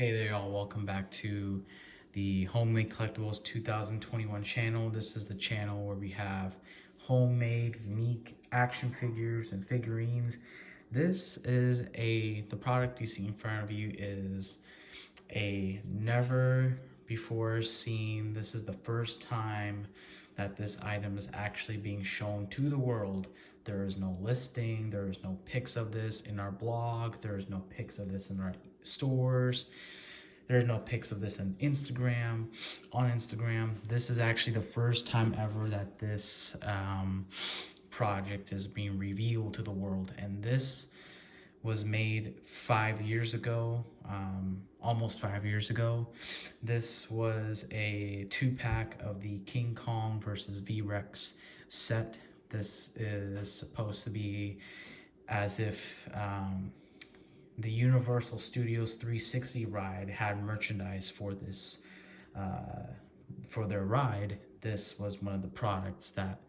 Hey there y'all, welcome back to the Homemade Collectibles 2021 channel. This is the channel where we have homemade, unique action figures and figurines. The product you see in front of you is a never before seen. This is the first time that this item is actually being shown to the world. There is no listing, there is no pics of this in our blog, there is no pics of this in our stores. There's no pics of this on Instagram. This is actually the first time ever that this project is being revealed to the world, and this was made 5 years ago, almost 5 years ago. This was a 2-pack of the King Kong versus V-Rex set. This is supposed to be as if the Universal Studios 360 ride had merchandise for this, for their ride. This was one of the products that,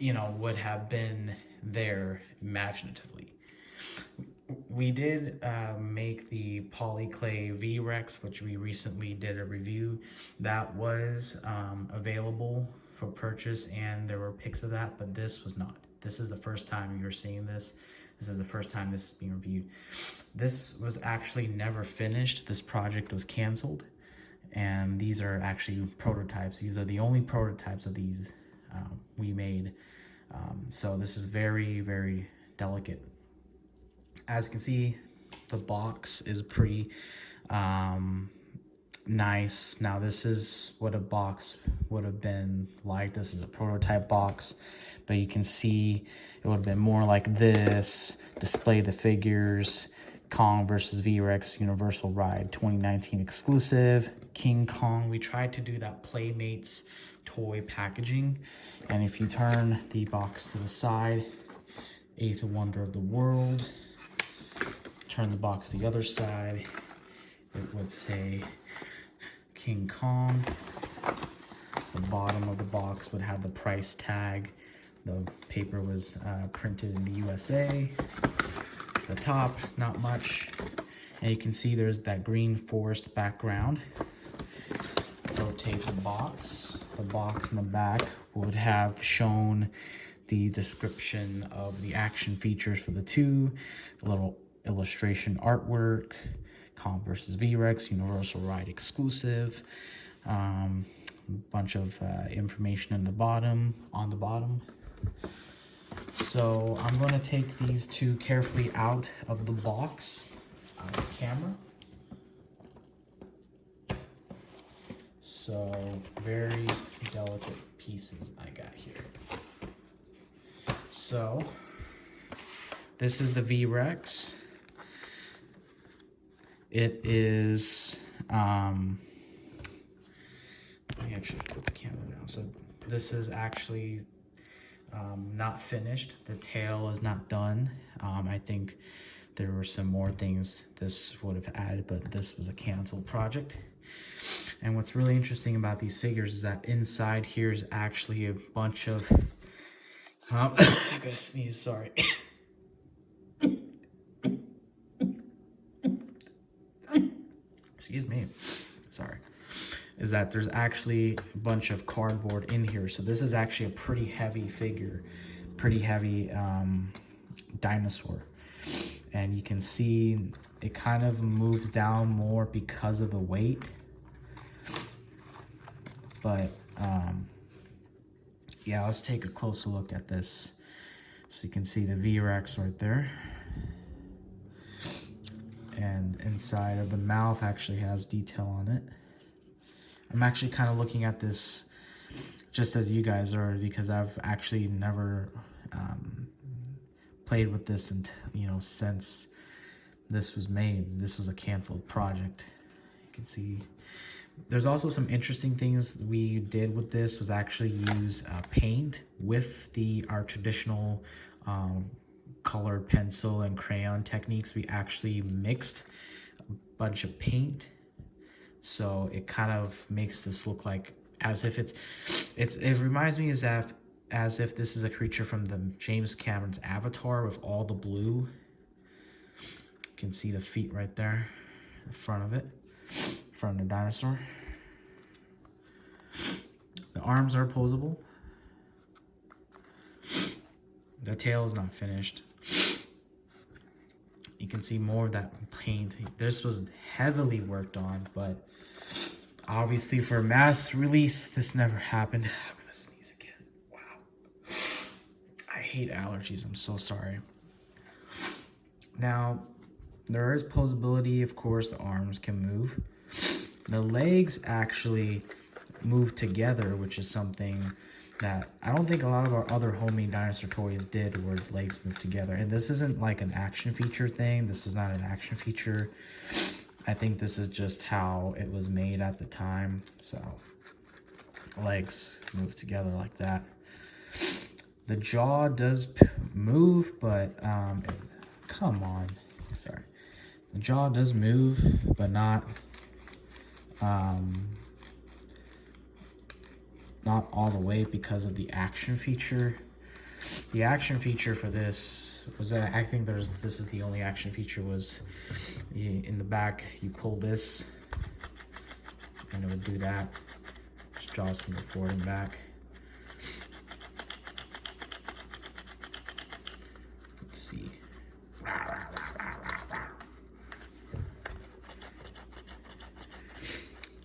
would have been there imaginatively. We did make the Polyclay V-Rex, which we recently did a review. That was available for purchase, and there were pics of that, but this was not. This is the first time you're seeing this. This is the first time this is being reviewed. This was actually never finished. This project was canceled, and these are actually prototypes. These are the only prototypes of these we made. So this is very, very delicate. As you can see, the box is pretty nice. Now this is what a box would have been like. This is a prototype box, but you can see it would have been more like this. Display the figures, Kong versus V-Rex Universal Ride 2019 exclusive, King Kong. We tried to do that Playmates toy packaging, and if you turn the box to the side, eighth wonder of the world. Turn the box to the other side, it would say King Kong. The bottom of the box would have the price tag. The paper was printed in the USA. The top, not much. And you can see there's that green forest background. Rotate the box. The box in the back would have shown the description of the action features for the two, a little illustration artwork, Kong versus V-Rex Universal Ride exclusive, bunch of information on the bottom. So I'm going to take these two carefully out of the box, out of the camera. So very delicate pieces I got here. So this is the V-Rex. It is, let me actually put the camera down. So this is actually not finished. The tail is not done. I think there were some more things this would have added, but this was a canceled project. And what's really interesting about these figures is that inside here is actually a bunch of, I gotta sneeze, sorry. Excuse me, sorry. Is that there's actually a bunch of cardboard in here. So this is actually a pretty heavy figure, pretty heavy dinosaur. And you can see it kind of moves down more because of the weight. But yeah, let's take a closer look at this. So you can see the V-Rex right there. And inside of the mouth actually has detail on it. I'm actually kind of looking at this just as you guys are, because I've actually never played with this until, since this was made. This was a canceled project. You can see there's also some interesting things we did with this was actually use paint with our traditional colored pencil and crayon techniques. We actually mixed a bunch of paint, so it kind of makes this look like as if it reminds me as if this is a creature from the James Cameron's Avatar with all the blue. You can see the feet right there in front of it, in front of the dinosaur. The arms are posable. The tail is not finished. You can see more of that paint. This was heavily worked on, but obviously for mass release, this never happened. I'm gonna sneeze again. Wow. I hate allergies, I'm so sorry. Now, there is posability, of course, the arms can move. The legs actually move together, which is something that I don't think a lot of our other homemade dinosaur toys did, where the legs move together. And this isn't like an action feature thing. This was not an action feature. I think this is just how it was made at the time. So legs move together like that. The jaw does move, but come on, sorry. The jaw does move, but not all the way because of the action feature. The action feature for this was that I think this is the only action feature, was in the back you pull this and it would do that. Its jaws can go forward and back. Let's see.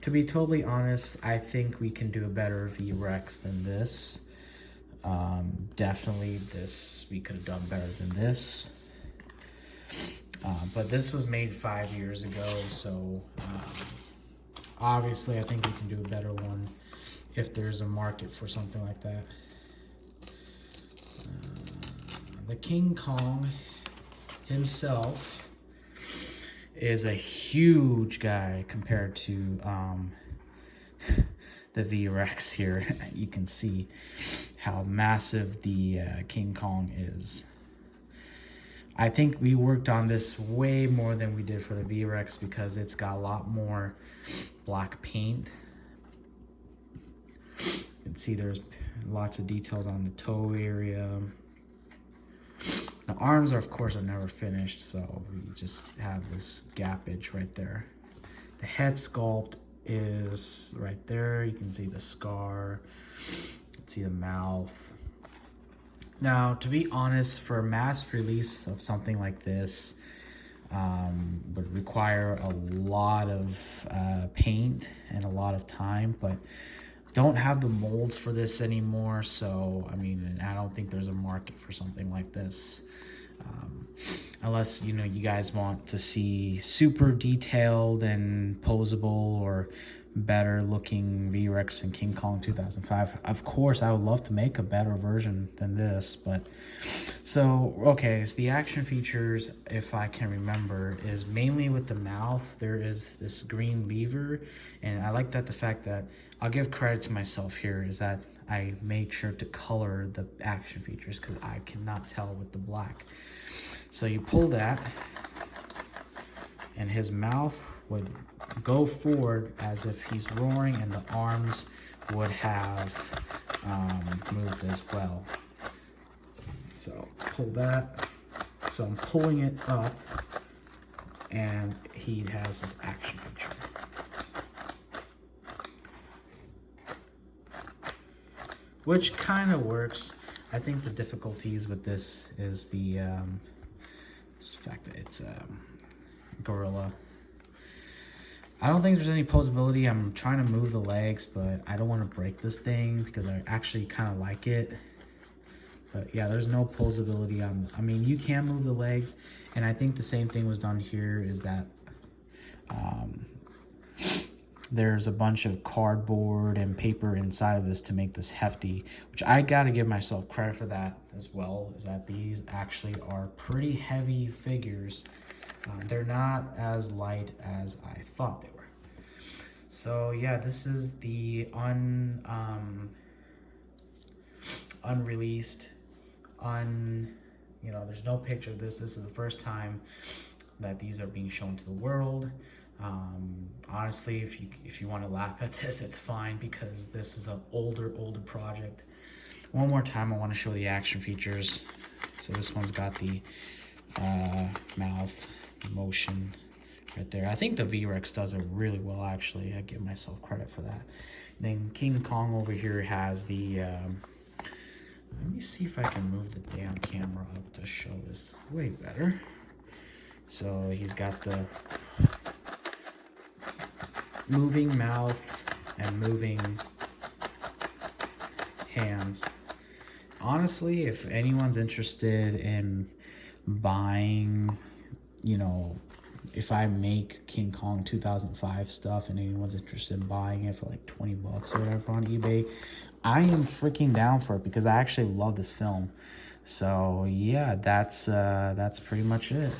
To be totally honest, I think we can do a better V-Rex than this. Definitely this, we could have done better than this. But this was made 5 years ago, so obviously I think we can do a better one if there's a market for something like that. The King Kong himself is a huge guy compared to the V-Rex here. You can see how massive the King Kong is. I think we worked on this way more than we did for the V-Rex because it's got a lot more black paint. You can see there's lots of details on the toe area. The arms are, of course, are never finished, so we just have this gappage right there. The head sculpt is right there. You can see the scar. You can see the mouth. Now, to be honest, for a mass release of something like this, would require a lot of paint and a lot of time, but don't have the molds for this anymore. So, I mean, I don't think there's a market for something like this. Unless, you know, you guys want to see super detailed and posable or better looking V-Rex and King Kong 2005. Of course, I would love to make a better version than this, but so, okay, so the action features, if I can remember, is mainly with the mouth. There is this green lever, and I like that the fact that, I'll give credit to myself here, is that I made sure to color the action features because I cannot tell with the black. So you pull that, and his mouth would go forward as if he's roaring, and the arms would have moved as well. So pull that. So I'm pulling it up, and he has his action feature. Which kind of works. I think the difficulties with this is the fact that it's gorilla. I don't think there's any posability. I'm trying to move the legs, but I don't want to break this thing because I actually kind of like it. But yeah, there's no posability on. I mean, you can move the legs, and I think the same thing was done here. Is that there's a bunch of cardboard and paper inside of this to make this hefty, which I got to give myself credit for that as well, is that these actually are pretty heavy figures. They're not as light as I thought they were. So yeah, this is the unreleased, you know, there's no picture of this. This is the first time that these are being shown to the world. Honestly, if you want to laugh at this, it's fine because this is an older project. One more time, I want to show the action features. So this one's got the mouth, motion right there. I think the V-Rex does it really well, actually. I give myself credit for that. Then King Kong over here has the, let me see if I can move the damn camera up to show this way better. So he's got the moving mouth and moving hands. Honestly, if anyone's interested in buying, you know, if I make King Kong 2005 stuff and anyone's interested in buying it for like 20 bucks or whatever on eBay, I am freaking down for it because I actually love this film. So yeah, that's pretty much it.